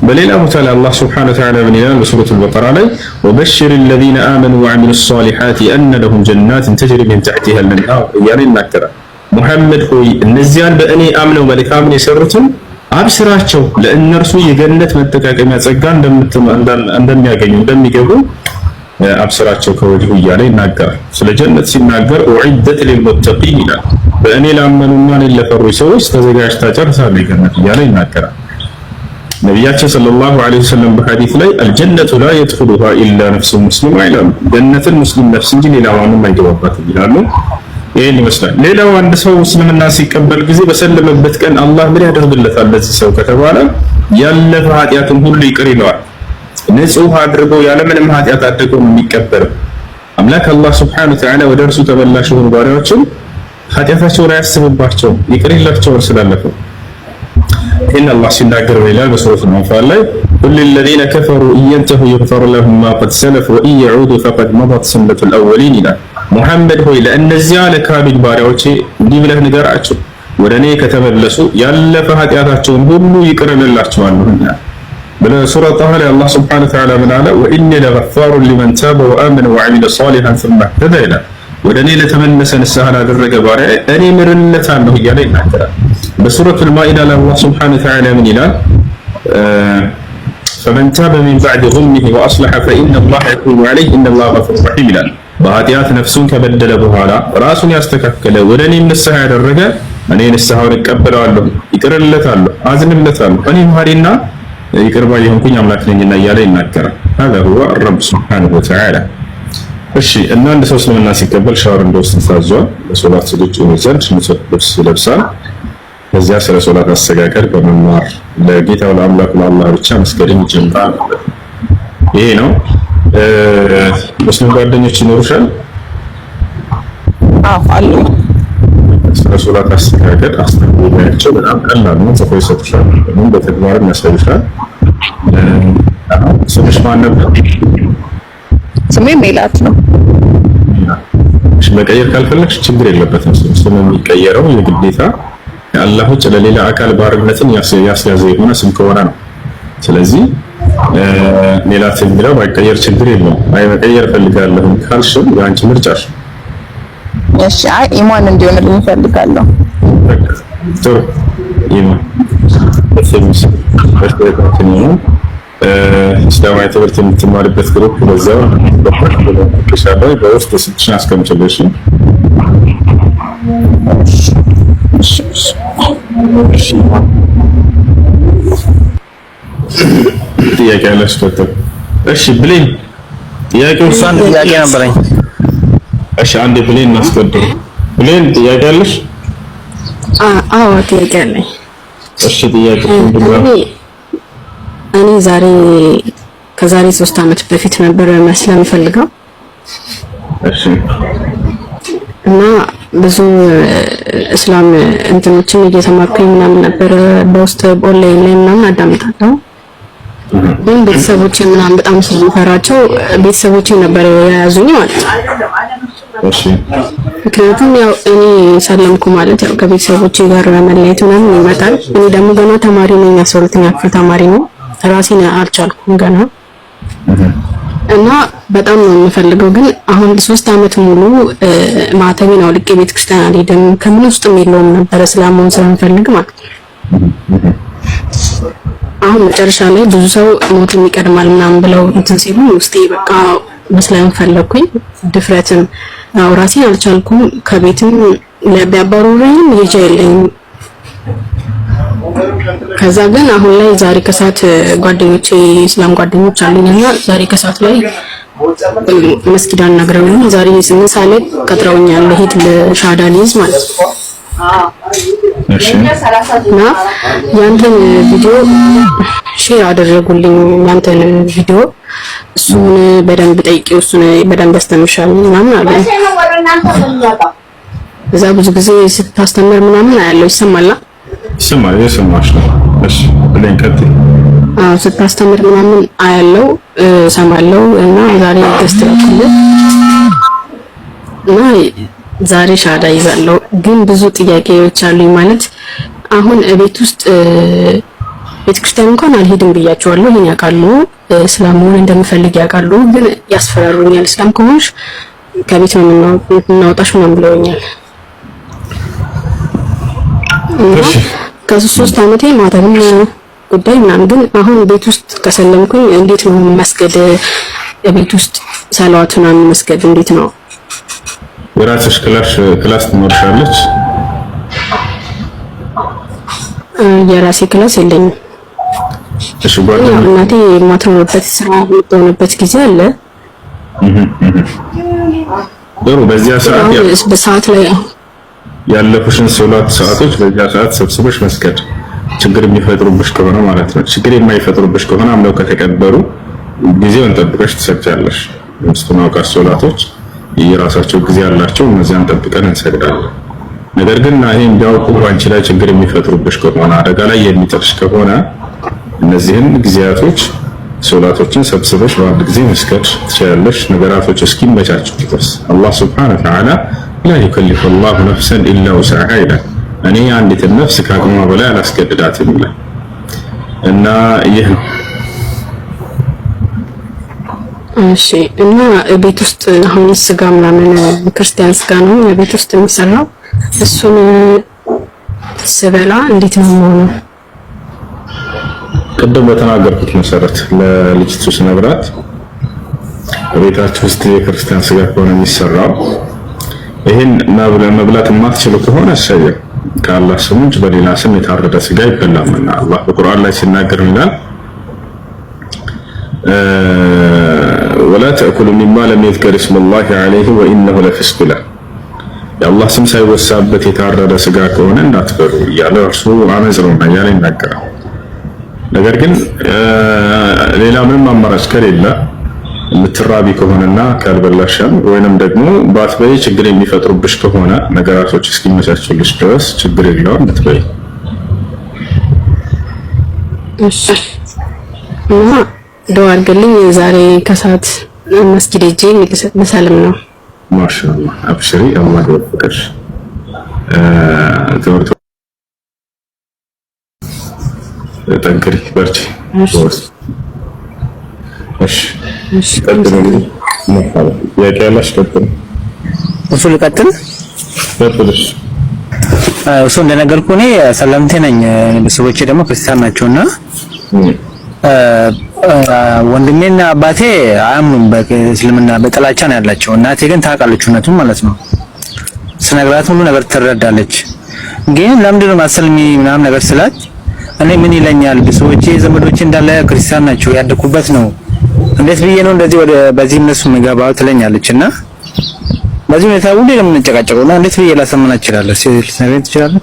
በሌላ ቦታ ላይ አላህ ሱብሓነሁ ወተዓላ ምን ይላል? በሱረቱ አልበቀራ ላይ ወበሽር الذين آمنوا وعملوا الصالحات أن لهم جنات تجري من تحتها الأنهار እያለ ይናገራል። ሙሐመድ ሆይ እነዚያን በእኔ አምነው መልካምን የሰሩትን አብስራቸው ለእነርሱ የገነት መጠቃቀሚያ ጸጋ እንደሚያገኙ እንደሚገቡ አብስራቸው ከወዲሁ እያለ ይናገራል። ስለ ጀነት ሲናገር ኡዒደት ሊልሙተቂን ይላል። በእኔ ላመኑና እኔን ለፈሩ ሰዎች ተዘጋጅታ ጨርሳለች የገነት እያለ ይናገራል። ነቢያችን ሰለላሁ ዐለይሂ ወሰለም በሐዲስ ላይ አልጀነቱ ላ የድኹሉሃ ኢላ ነፍሱ ሙስሊማ ይላሉ። ጀነትን ሙስሊም ነፍስ እንጂ ሌላ ማንም አይገባባትም ይላሉ። ይሄን ይመስላል። ሌላው አንድ ሰው እስልምና ሲቀበል ጊዜ በሰለመበት ቀን አላህ ምን ያደርግለታል ለዚህ ሰው ከተባለ ያለፈ ኃጢአቱን ሁሉ ይቅር ይለዋል። ንጹህ አድርጎ ያለምንም ኃጢአት አድርጎ የሚቀበል አምላክ አላህ ሱብሓነሁ ወተዓላ ወደ እርሱ ተመላሽ የሆኑ ባሪያዎችን ኃጢአታቸውን አያስብባቸውም፣ ይቅር ይላቸዋል ስላለፈው። ይህን አላህ ሲናገር ይላል በሱረቱል አንፋል ላይ ቁል ለለዚነ ከፈሩ ኢየንተሁ ይግፈር ለሁም ማ ቀድ ሰለፈ ወኢን የዑዱ ፈቀድ መضت سنة الأولين ይላል። ሙሐመድ ሆይ ለእነዚያ ለካዱኝ ባሪያዎቼ እንዲህ ብለህ ንገራቸው ወደ እኔ ከተመለሱ ያለፈ ኃጢአታቸውን ሁሉ ይቅር እላቸዋለሁና። በሱረቱ ጣሃ ላይ አላህ ሱብሓነሁ ወተዓላ ምን አለ? ወኢኒ ለገፋሩ ሊመን ታበ ወአመነ ወዐሚለ ሷሊሐን ثم اهتدى ይላል። ወደ እኔ ለተመለሰ ንስሐ ላደረገ ባሪያ እኔ ምርለታለሁ እያለ ይናገራል። በሱረቱል ማኢዳ ላይ አላህ ሱብሓነሁ ወተዓላ ምን ይላል? ፈመን ታበ ሚን በዕድ ዙልሚሂ ወአስለሐ ፈኢነ አላህ የቱቡ ዐለይህ ኢነ አላህ ገፉሩን ረሒም ይላል። በኃጢአት ነፍሱን ከበደለ በኋላ ራሱን ያስተካከለ ወደ እኔ ንስሐ ያደረገ እኔ ንስሐውን እቀበለዋለሁ፣ ይቅርለታለሁ፣ አዝንለታለሁ፣ እኔ መሐሪና ይቅር ባይ የሆንኩኝ አምላክ ነኝና እያለ ይናገራል። هذا هو الرب سبحانه وتعالى። እሺ እና አንድ ሰው እስልምና ሲቀበል ሻወር እንደወስድ ታዟል። ለሶላት ዝግጁ ነው ዘንድ ንጹህ ልብስ ይለብሳል። ከዚያ ስለ ሶላት አሰጋገድ በመማር ለጌታው ለአምላኩ ለአላህ ብቻ መስገድን ይጀምራል። ይሄ ነው። ሙስሊም ጓደኞች ይኖሩሻል? አዎ አሉ። ስለ ሶላት አሰጋገድ አስተምሯቸው በጣም ቀላል ነው። ጽፎ ይሰጡሻል፣ ደግሞ በተግባርም ያሳዩሻል። ስምሽ ማን ነበር? ስሜ ሜላት ነው። እሺ መቀየር ካልፈለግሽ ችግር የለበትም። ስም የሚቀየረው የግዴታ ከአላህ ውጭ ለሌላ አካል ባርነትን ያስያዘ የሆነ ስም ከሆነ ነው። ስለዚህ ሜላት የሚለው ባይቀየር ችግር የለውም። አይ መቀየር ፈልጋለሁ ካልሽም የአንቺ ምርጫሽ። እሺ አይ ኢማን እንዲሆንልኝ እፈልጋለሁ። ጥሩ ኢማን እስላማዊ ትምህርት የምትማርበት ግሩፕ በዛው በውስጥ ስልክሽን አስቀምጪልሽ። ጥያቄ አለሽ ዶክተር? እሺ ብሌን ጥያቄው እሷን ጥያቄ ነበረኝ። እሺ አንዴ ብሌን እናስቀድም። ብሌን ጥያቄ አለሽ? አዎ ጥያቄ አለኝ። እሺ ጥያቄ ምንድነው? እኔ ከዛሬ 3 ዓመት በፊት ነበር መስለም ፈልገው። እሺ እና ብዙ እስላም እንትኖችን እየተማርኩኝ ምናምን ነበር በውስጥ ኦንላይን ላይ ምናምን አዳምጣለሁ። ግን ቤተሰቦቼ ምናምን በጣም ስለምፈራቸው ቤተሰቦቼ ነበር የያዙኝ ማለት ነው። እሺ ምክንያቱም ያው እኔ ሰለምኩ ማለት ያው ከቤተሰቦቼ ጋር መለያየት ምናምን ይመጣል። እኔ ደግሞ ገና ተማሪ ነኝ፣ 12ኛ ክፍል ተማሪ ነኝ። ራሴን አልቻልኩም ገና እና በጣም ነው የምፈልገው። ግን አሁን 3 ዓመት ሙሉ ማተቤን አውልቄ ቤተክርስቲያን አልሄድም። ከምን ውስጥም የለውም ነበር እስላሙን ስለምፈልግ ማለት ነው። አሁን መጨረሻ ላይ ብዙ ሰው ሞት ይቀድማል ምናምን ብለው እንትን ሲሉ ውስጤ በቃ መስለም ፈለኩኝ። ድፍረትም ያው ራሴን አልቻልኩም። ከቤትም ለቢያባሩኝም ልጅ የለኝም። ከዛ ግን አሁን ላይ ዛሬ ከሰዓት ጓደኞቼ እስላም ጓደኞች አሉኝና ዛሬ ከሰዓት ላይ መስጊድ አናግረውኝ ዛሬ 8 ሰዓት ላይ ቀጥረውኛል ሄድ ለሻዳ ሊዝ ማለት ነው። እሺ እና ያንተን ቪዲዮ ሼር አደረጉልኝ። ያንተን ቪዲዮ እሱን በደንብ ጠይቄው እሱን በደንብ አስተምርሻል ምናምን አለ። እዛ ብዙ ጊዜ ስታስተምር ምናምን አያለው ይሰማላ የሰማሽ ነው። እሺ ብለን ቀጥይ። ስታስተምር ምናምን አያለው ሰማለው እና ዛሬ ተስተካክለ እና ዛሬ ሻዳ ይዛለው። ግን ብዙ ጥያቄዎች አሉኝ። ማለት አሁን ቤት ውስጥ ቤተክርስቲያን እንኳን አልሄድም ብያቸዋለሁ። ይሄን ያውቃሉ፣ እስላም መሆን እንደምፈልግ ያውቃሉ። ግን ያስፈራሩኛል። እስላም ከሆንሽ ከቤት ነው የምናወጣሽ ምናምን ብለውኛል። ከ3 ዓመቴ ማተብም ጉዳይ ምናምን ግን አሁን ቤት ውስጥ ከሰለምኩኝ እንዴት ነው መስገድ? ቤት ውስጥ ሰላዋት ምናምን መስገድ እንዴት ነው? የራስሽ ክላስ ትኖርሻለች? የራሴ ክላስ የለኝም። እሺ ጓደኛ እናቴ የማትኖርበት ስራ የምትሆንበት ጊዜ አለ። ጥሩ። በዚያ ሰዓት በሰዓት ላይ ያለፉሽን 3 ሰዓቶች በዚያ ሰዓት ሰብስበሽ መስገድ ችግር የሚፈጥሩብሽ ከሆነ ማለት ነው። ችግር የማይፈጥሩብሽ ከሆነ አምለው ከተቀበሩ ጊዜውን ጠብቀሽ ትሰግጃለሽ። ምስቱን አውቃሽ ሶላቶች የራሳቸው ጊዜ አላቸው። እነዚያን ጠብቀን እንሰግዳለን። ነገር ግን ይሄ እንዲያውቁ አንቺ ላይ ችግር የሚፈጥሩብሽ ከሆነ አደጋ ላይ የሚጥልሽ ከሆነ እነዚህን ጊዜያቶች ሶላቶችን ሰብስበሽ በአንድ ጊዜ መስገድ ትችላለሽ። ነገራቶች እስኪመቻቸው ድረስ አላህ ሱብሓነሁ ወተዓላ ላ ዩከሊፉ ላሁ ነፍሰን ኢላ ውስዐሃ ይላል። እኔ አንዲትን ነፍስ ከአቅሟ በላይ አላስገድዳትም ይላል እና ይህ እሺ። እና ቤት ውስጥ አሁን ስጋ ምናምን ክርስቲያን ስጋ ነው ቤት ውስጥ የሚሰራው። እሱን ስበላ እንዴት ነው የሚሆነው? ቅድም በተናገርኩት መሰረት ለልጅቱ ስነግራት በቤታችሁ ውስጥ የክርስቲያን ስጋ ከሆነ የሚሰራው ይሄን መብላት የማትችሉ ከሆነ እሰየው፣ ከአላህ ስም እንጂ በሌላ ስም የታረደ ስጋ አይበላምና አላህ በቁርአን ላይ ሲናገር ይላል ወላ ተእኩሉ ሚማ ለም ይዝከር እስሙላሂ ዐለይሂ ወኢነሁ ለፊስቅ ይላል። የአላህ ስም ሳይወሳበት የታረደ ስጋ ከሆነ እንዳትበሉ እያለ እርሱ አመጽ ነው እያለ ይናገራል። ነገር ግን ሌላ ምንም አማራጭ ከሌለ የምትራቢ ከሆነና ካልበላሽም ወይንም ደግሞ ባትበይ ችግር የሚፈጥሩብሽ ከሆነ ነገራቶች እስኪመቻቹልሽ ድረስ ችግር የለውም ብትበይ። እሺ እና ዱዓ አድርግልኝ። ዛሬ ከሰዓት መስጊድ ሄጄ ልሰልም ነው። ማሻአላህ አብሽሪ፣ አላህ ይወፍቅሽ። ትምህርቱ ጠንክሪ፣ በርቺ። እሺ ቀጥሉ። ጥያቄ ያለሽ ቀጥሉ። እሱ ልቀጥል? ቀጥልሽ። እሱ እንደነገርኩህ እኔ ሰለምቴ ነኝ፣ ቤተሰቦቼ ደግሞ ክርስቲያን ናቸውና ወንድሜና አባቴ አያምኑም በእስልምና በጥላቻ ነው ያላቸው። እናቴ ግን ታውቃለች እውነቱን ማለት ነው። ስነግራት ሁሉ ነገር ትረዳለች። ግን ለምንድን ነው ማሰልሚ ምናምን ነገር ስላት እኔ ምን ይለኛል ብዙዎቼ ዘመዶቼ እንዳለ ክርስቲያን ናቸው ያደኩበት ነው እንዴት ብዬ ነው እንደዚህ ወደ በዚህ እነሱ የሚገባው ትለኛለችና በዚህ ሁኔታ ሁሌ ለምን እንጨቃጨቀውና እንዴት ብዬ ላሰማና እችላለሁ ስለዚህ ትችላለህ።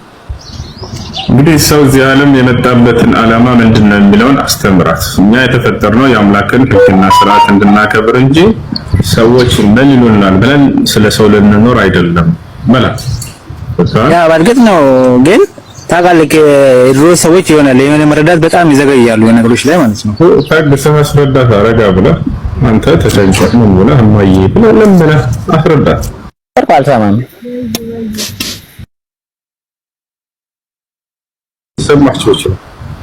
እንግዲህ ሰው እዚህ ዓለም የመጣበትን ዓላማ ምንድነው የሚለውን አስተምራት። እኛ የተፈጠርነው የአምላክን ሕግና ስርዓት እንድናከብር እንጂ ሰዎች ምን ይሉናል ብለን ስለ ሰው ልንኖር አይደለም ማለት ያ በእርግጥ ነው። ግን ታውቃለህ ድሮ ሰዎች የሆነ መረዳት በጣም ይዘገያሉ የነገሮች ላይ ማለት ነው። ታግሰህ አስረዳት። አረጋ ብለህ አንተ ተጨንቀህ ምን ብለህ እማዬ ብለህ ለምነህ አስረዳት። አልሰማም ሰማችሁ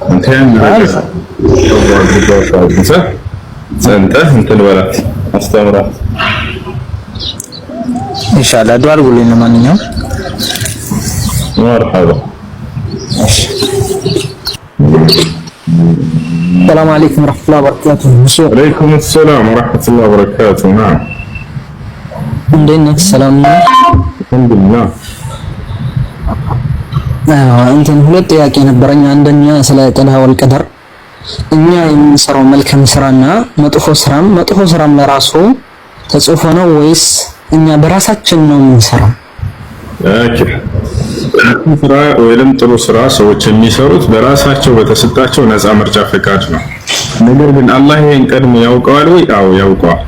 እንትን ጸንተህ እንትን በላት አስተምራት ኢንሻአላህ። ዱዓ አድርጉልኝ ለማንኛውም መርሐባ። ሰላም አለይኩም ወራህመቱላሂ ወበረካቱሁ። ወአለይኩም ሰላም ወራህመቱላሂ ወበረካቱሁ። እንዴት ነህ? ሰላም ነው? አልሐምዱሊላህ። እንትን ሁለት ጥያቄ ነበረኝ። አንደኛ ስለ ቀዳ ወል ቀደር እኛ የምንሰራው መልካም ስራና መጥፎ ስራም ለራሱ ተጽፎ ነው ወይስ እኛ በራሳችን ነው የምንሰራው? ስራ ወይም ጥሩ ስራ ሰዎች የሚሰሩት በራሳቸው በተሰጣቸው ነፃ ምርጫ ፈቃድ ነው። ነገር ግን አላህ ይሄን ቀድሞ ያውቀዋል ወይ? አዎ ያውቀዋል።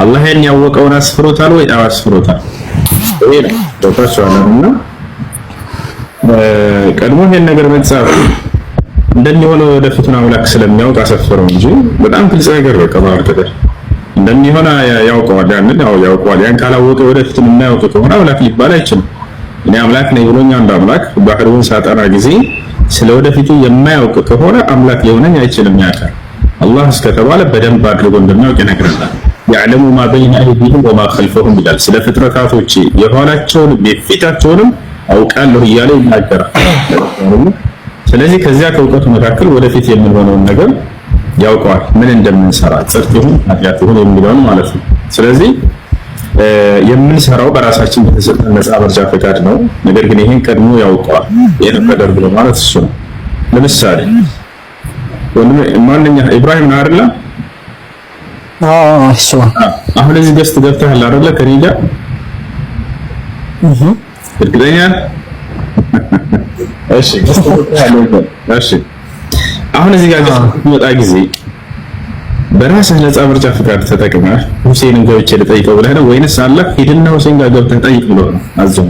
አላህ ይሄን ያወቀውን አስፍሮታል ወይ? አዎ አስፍሮታል። ይሄ ነው ተፈጽሟልና ቀድሞ ይሄን ነገር መጻፍ እንደሚሆነው ወደፊቱን አምላክ ስለሚያውቅ አሰፈረው እንጂ በጣም ግልጽ ነገር ነው። ቀባር ቀደር እንደሚሆነ ያውቀዋል። ያውቀዋል። ያን ካላወቀ ወደፊቱን የማያውቅ ከሆነ አምላክ ሊባል አይችልም። እኔ አምላክ ነኝ ብሎኛ አንድ አምላክ ባህሩን ሳጠና ጊዜ ስለ ወደፊቱ የማያውቅ ከሆነ አምላክ ሊሆነኝ አይችልም። ያካል አላህ እስከተባለ በደንብ አድርጎ እንደሚያውቅ ይነግረናል። ያዕለሙ ማ በይነ አይዲሂም ወማ ኸልፈሁም ይላል። ስለ ፍጥረታቶች የኋላቸውንም የፊታቸውንም አውቃለሁ እያለ ይናገራል። ስለዚህ ከዚያ ከእውቀቱ መካከል ወደፊት የምንሆነውን ነገር ያውቀዋል። ምን እንደምንሰራ ጽድቅ ይሁን ኃጢአት ይሁን የሚለውን ማለት ነው። ስለዚህ የምንሰራው በራሳችን በተሰጠን ነፃ ምርጫ ፈቃድ ነው። ነገር ግን ይሄን ቀድሞ ያውቀዋል። ይሄን ቀደር ብሎ ማለት እሱ ነው። ለምሳሌ ወንድሜ ማንኛ ኢብራሂም ነው አይደል? እሱ አሁን እዚህ ገስት ገብተሃል አይደል? ከኔ ጋር እርግጠኛ? እሺ እሺ። አሁን እዚህ ጋር መጣ ጊዜ በራስህ ነፃ ምርጫ ፍቃድ ተጠቅመህ ሁሴንን ገብቼ ልጠይቀው ብለህ ነው ወይንስ አላህ ሂድና ሁሴን ጋር ገብተህ ጠይቅ ብሎ ነው አዘው?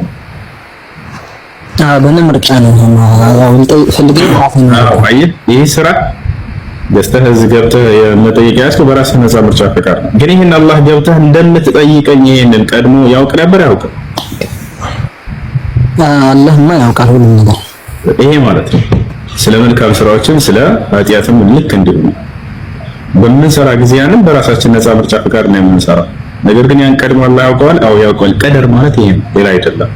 በእኔ ምርጫ ነው። ያው ልጠይቅ ፈልገህ አየህ፣ ይሄ ስራ ገዝተህ እዚህ ገብተህ የመጠየቅ ያስከው በራስህ ነፃ ምርጫ ፍቃድ ነው። ግን ይሄን አላህ ገብተህ እንደምትጠይቀኝ ይሄንን ቀድሞ ያውቅ ነበር? ያውቅ? አላህማ ያውቃል ሁሉም ነገር። ይሄ ማለት ነው ስለ መልካም ስራዎችን ስለ ኃጢአትም ልክ እንዲሁ በምንሰራ ጊዜ ያንን በራሳችን ነፃ ምርጫ ፍቃድ ነው የምንሰራው። ነገር ግን ያን ቀድሞ አላህ ያውቀዋል። አዎ ያውቀዋል። ቀደር ማለት ይሄ ነው፣ ሌላ አይደለም።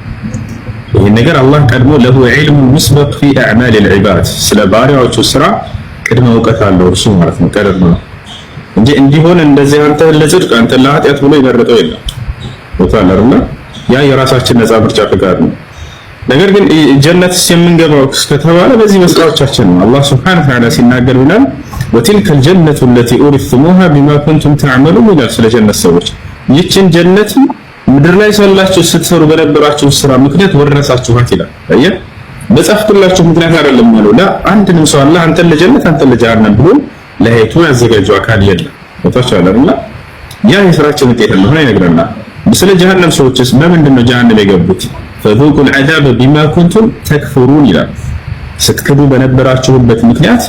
ይሄን ነገር አላህ ቀድሞ ለሁ ዒልሙ ሙስበቅ ፊ አዕማል العباد ስለ ባሪያዎቹ ስራ ቅድመ እውቀት አለው እርሱ ማለት ነው። ቀደር ነው እንጂ እንዲሆን እንደዚህ አንተ ለጽድቅ አንተ ለኃጢአት ብሎ ይመረጠው የለም። ወጣላ አይደል? ያ የራሳችን ነፃ ምርጫ ፍቃድ ነው። ነገር ግን ጀነትስ የምንገባው ከተባለ በዚህ መስራዎቻችን ነው። አላህ Subhanahu Wa Ta'ala ሲናገር ብለን وتلك الجنة التي أورثتموها بما كنتم تعملون ይላል ስለ ጀነት ሰዎች። ይህችን ጀነት ምድር ላይ ሳላችሁ ስትሰሩ በነበራችሁ ስራ ምክንያት ወረሳችኋት ይላል። አየህ፣ በጻፍኩላችሁ ምክንያት አይደለም ያለው። አንድንም ሰው አላህ አንተን ለጀነት አንተን ለጀሃነም ብሎ ለሄቱ ያዘጋጀው አካል የለም። ወጣቻለና ያ የስራችን ውጤት እንደሆነ ይነግረናል። ስለ ጀሃነም ሰዎችስ በምንድን ነው ጀሃነም የገቡት? فذوقوا العذاب بما كنتم تكفرون ይላል። ስትክዱ በነበራችሁበት ምክንያት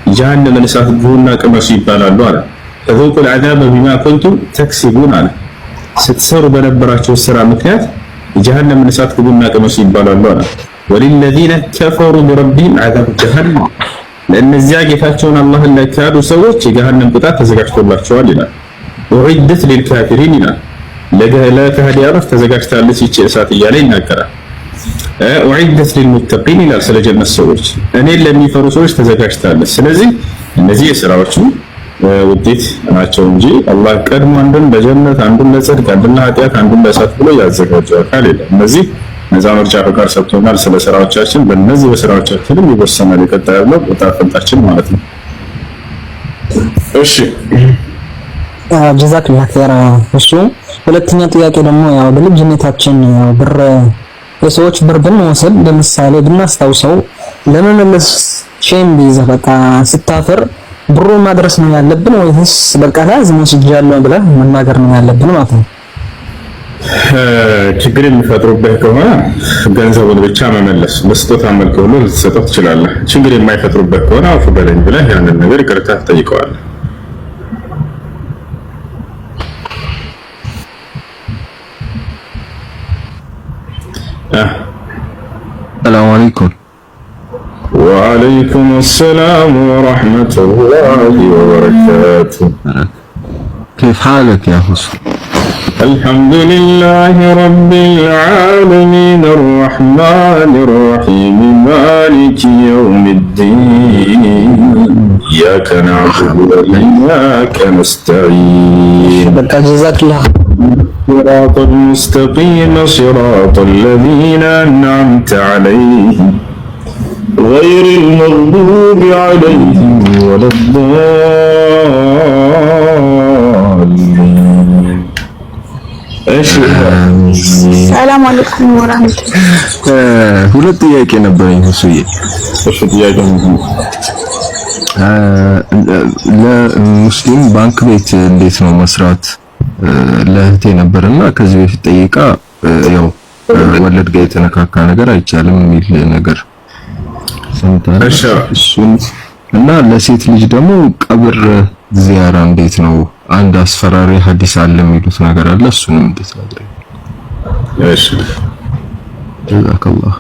ጀሃነምን እሳት ግቡና ቅመሱ ይባላሉ አለ። فذوقوا العذاب بما كنتم تكسبون አለ። ስትሰሩ በነበራችሁ ስራ ምክንያት ጀሃነምን እሳት ግቡና ቅመሱ ይባላሉ አለ። وللذين كفروا بربهم عذاب جهنم ለእነዚያ ጌታቸውን አላህን ለካዱ ሰዎች የጀሃነም ቅጣት ተዘጋጅቶላቸዋል ይላል። وعدت للكافرين ይላል። ለከሃዲያኖች ተዘጋጅታለች ይህች እሳት እያለ ይናገራል። وعدت للمتقين ይላል ስለ ጀነት ሰዎች እኔን ለሚፈሩ ሰዎች ተዘጋጅታለች። ስለዚህ እነዚህ የሥራዎቹ ውጤት ናቸው እንጂ አላህ ቀድሞ አንዱን ለጀነት አንዱን ለጽድቅ አንዱን ለኃጢአት አንዱን ለእሳት ብሎ ያዘጋጀው አካል የለም። እነዚህ ነፃ ምርጫ ፈቃድ ሰጥቶናል ስለ ስራዎቻችን። በእነዚህ በስራዎቻችንም ይወሰናል የቀጣይ ያለው ዕጣ ፈንታችን ማለት ነው። እሺ ጀዛከላህ ኸይራ። እሱ ሁለተኛ ጥያቄ ደግሞ ያው በልጅነታችን ያው ብር የሰዎች ብር ብንወስድ ለምሳሌ ብናስታውሰው ለመመለስ ሼም ቢይዘ በቃ ስታፈር ብሩን ማድረስ ነው ያለብን ወይስ በቃ ላዝም ወስጃለሁ ብለህ መናገር ነው ያለብን ማለት ነው? ችግር የሚፈጥሩብህ ከሆነ ገንዘቡን ብቻ መመለስ በስጦታ መልክ ሁሉ ልትሰጠው ትችላለህ። ችግር የማይፈጥሩብህ ከሆነ አፉ በለኝ ብለህ ያንን ነገር ይቅርታ ትጠይቀዋለህ። ሰላም አለይኩም። وعليكم السلام ورحمة الله وبركاته. كيف حالك يا حسن؟ الحمد لله رب العالمين الرحمن الرحيم مالك يوم الدين إياك نعبد وإياك نستعين جزاك الله صراط المستقيم صراط الذين أنعمت عليهم غير المغضوب عليهم ولا الضالين. ሰላም አለይኩም ወራህመቱላህ። ሁለት ጥያቄ ነበረኝ ሁሱዬ። እሺ ጥያቄ ነው። ለሙስሊም ባንክ ቤት እንዴት ነው መስራት? ለእህቴ ነበርና ከዚህ በፊት ጠይቃ ያው ወለድ ጋር የተነካካ ነገር አይቻልም የሚል ነገር ሰምታለች። እሱን እና ለሴት ልጅ ደግሞ ቀብር ዚያራ እንዴት ነው? አንድ አስፈራሪ ሐዲስ አለ የሚሉት ነገር አለ። እሱንም እንዴት ነገር? እሺ ጀዛከላህ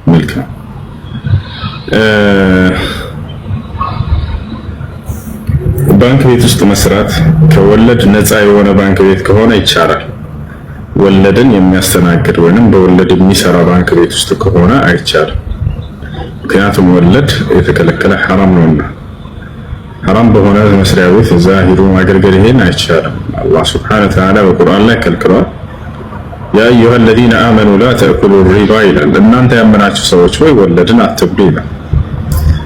መልካም። ባንክ ቤት ውስጥ መስራት ከወለድ ነፃ የሆነ ባንክ ቤት ከሆነ ይቻላል። ወለድን የሚያስተናግድ ወይንም በወለድ የሚሰራ ባንክ ቤት ውስጥ ከሆነ አይቻልም። ምክንያቱም ወለድ የተከለከለ ሐራም ነውና፣ ሐራም በሆነ መስሪያ ቤት እዛ ሄዶ ማገልገል ይሄን አይቻልም። አላህ ሱብሓነሁ ወተዓላ በቁርአን ላይ ከልክሏል። ያ አዩሃ አለዚነ አመኑ ላ ተእኩሉ ሪባ ይላል። እናንተ ያመናችሁ ሰዎች ሆይ ወለድን አትብሉ ይላል።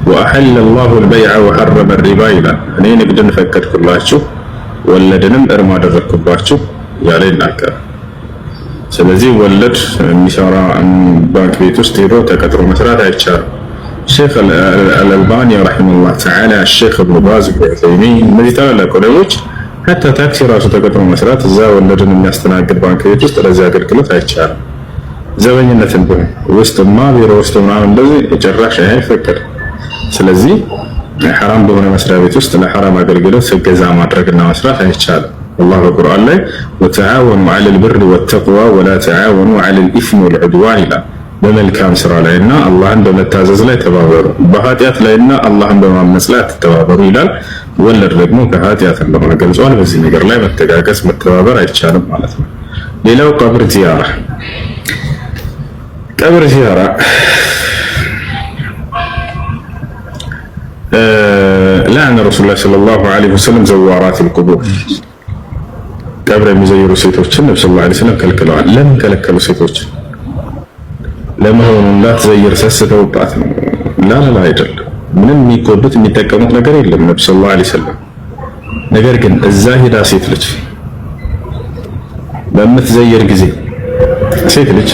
ወአሐለ አላሁ አልበይዐ ወሐረመ ሪባ ይላል። እኔ ንግድን ፈቀድኩላችሁ ወለድንም እርም አደረግኩባችሁ ያለ ይናገራል። ስለዚህ ወለድ የሚሰራ ባንክ ቤት ውስጥ ሄዶ ተቀጥሮ መስራት አይቻልም። ሼክ አልአልባኒ ረሒመሁላህ ተዓላ፣ ሼክ ኢብኑ ባዝ፣ ዑሰይሚን እነዚህ ታላላቅ ዑለሞች ሐታ ታክሲ ራሱ ተቀጥሮ መስራት እዛ ወለድን የሚያስተናግድ ባንክ ቤት ውስጥ ለዚህ አገልግሎት አይቻልም። ዘበኝነትን ቢሆን ውስጥማ ቢሮ ውስጥ ምናምን እንደዚህ ጭራሽ አይፈቀድም። ስለዚህ ሐራም በሆነ መስሪያ ቤት ውስጥ ለሐራም አገልግሎት እገዛ ማድረግና መስራት አይቻልም። አላህ በቁርአን ላይ ወተዓወኑ ዐለል ቢሪ ወተቅዋ ወላ ተዓወኑ ዐለል ኢስሚ ወልዑድዋን ይላል። በመልካም ስራ ላይና አላህን በመታዘዝ ላይ ተባበሩ፣ በኃጢአት ላይና አላህን በማመጽ ላይ አትተባበሩ ይላል። ወለድ ደግሞ ከኃጢአት እንደሆነ ገልጿል። በዚህ ነገር ላይ መተጋገዝ መተባበር አይቻልም ማለት ነው። ሌላው ቀብር ዚያራ። ቀብር ዚያራ ለዐነ ረሱሉላህ ሰለላሁ ዐለይሂ ወሰለም ዘዋራቲል ቁቡር፣ ቀብር የሚዘይሩ ሴቶችን ነብዩ ሰለላሁ ዐለይሂ ወሰለም ከልክለዋል። ለምን ከለከሉ? ሴቶች ለመሆኑ እንዳትዘይር ሰስተውባት ነው? ላላ አይደለም። ምንም የሚጎዱት የሚጠቀሙት ነገር የለም ነብዩ ሰለላሁ ዐለይሂ ወሰለም። ነገር ግን እዛ ሄዳ ሴት ልጅ በምትዘይር ጊዜ ሴት ልጅ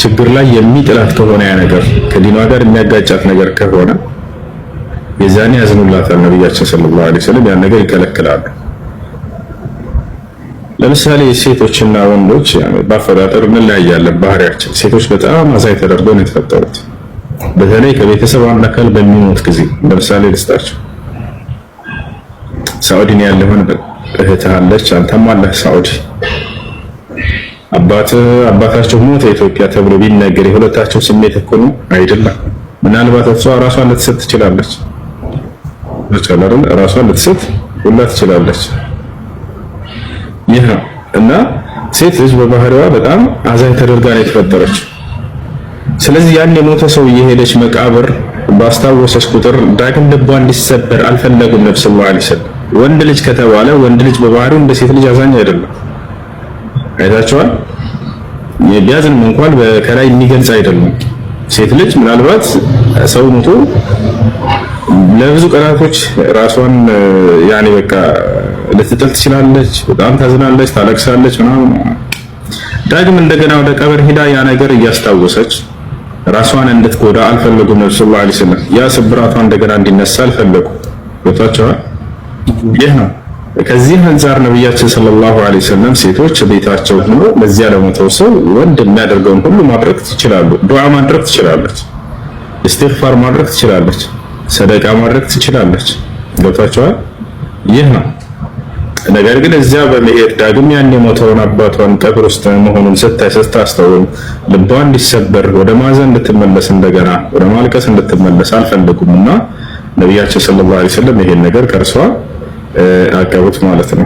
ችግር ላይ የሚጥላት ከሆነ ያ ነገር ከዲኗ ጋር የሚያጋጫት ነገር ከሆነ የዛኔ ያዝኑላታል ነብያችን ሰለላሁ ዐለይሂ ወሰለም፣ ያን ነገር ይከለክላሉ። ለምሳሌ ሴቶችና ወንዶች በአፈጣጠር እንለያያለን ባህሪያችን። ሴቶች በጣም አዛኝ ተደርገው ነው የተፈጠሩት። በተለይ ከቤተሰብ አንድ አካል በሚሞት ጊዜ ለምሳሌ ልስጣቸው። ሳዑዲ ነው ያለውን እህትህ አለች፣ አንተም አለህ ሳዑዲ። አባታቸው ሞተ ኢትዮጵያ ተብሎ ቢነገር የሁለታቸው ስሜት እኮ ነው አይደለም? ምናልባት እሷ ራሷን ልትስት ትችላለች። ለቻለርን ራሷን ልትስት ሁላ ትችላለች። ይህ እና ሴት ልጅ በባህሪዋ በጣም አዛኝ ተደርጋ ነው የተፈጠረችው። ስለዚህ ያን የሞተ ሰው እየሄደች መቃብር ባስታወሰች ቁጥር ዳግም ልቧ እንዲሰበር አልፈለጉም። ነብዩ ሰለላሁ ዐለይሂ ወሰለም ወንድ ልጅ ከተባለ ወንድ ልጅ በባህሪው እንደ ሴት ልጅ አዛኝ አይደለም። አይታችኋል። ቢያዝንም እንኳን ከላይ የሚገልጽ አይደለም። ሴት ልጅ ምናልባት ሰው ሞቶ ለብዙ ቀናቶች ራሷን ያኔ በቃ ልትጥል ትችላለች። በጣም ታዝናለች፣ ታለቅሳለች ምናምን። ዳግም እንደገና ወደ ቀብር ሄዳ ያ ነገር እያስታወሰች ራሷን እንድትጎዳ አልፈለጉም። ነብዩ ሰለላሁ ዐለይሂ ወሰለም ያ ስብራቷ እንደገና እንዲነሳ አልፈለጉም። ቦታቸዋል። ይህ ነው። ከዚህ አንፃር ነብያችን ሰለላሁ ዐለይሂ ወሰለም ሴቶች ቤታቸው ሆኖ ለዚያ ለሞተው ሰው ወንድ የሚያደርገውን ሁሉ ማድረግ ትችላሉ። ዱዓ ማድረግ ትችላለች፣ ኢስቲግፋር ማድረግ ትችላለች፣ ሰደቃ ማድረግ ትችላለች። ቦታቸዋል። ይህ ነው። ነገር ግን እዚያ በመሄድ ዳግም ያን የሞተውን አባቷን ቀብር ውስጥ መሆኑን ስታስተውል ልቧ እንዲሰበር ወደ ማዘን እንድትመለስ እንደገና ወደ ማልቀስ እንድትመለስ አልፈለጉምና ነብያችን ሰለላሁ ዐለይሂ ወሰለም ይሄን ነገር ከእርሷ አቀቡት ማለት ነው።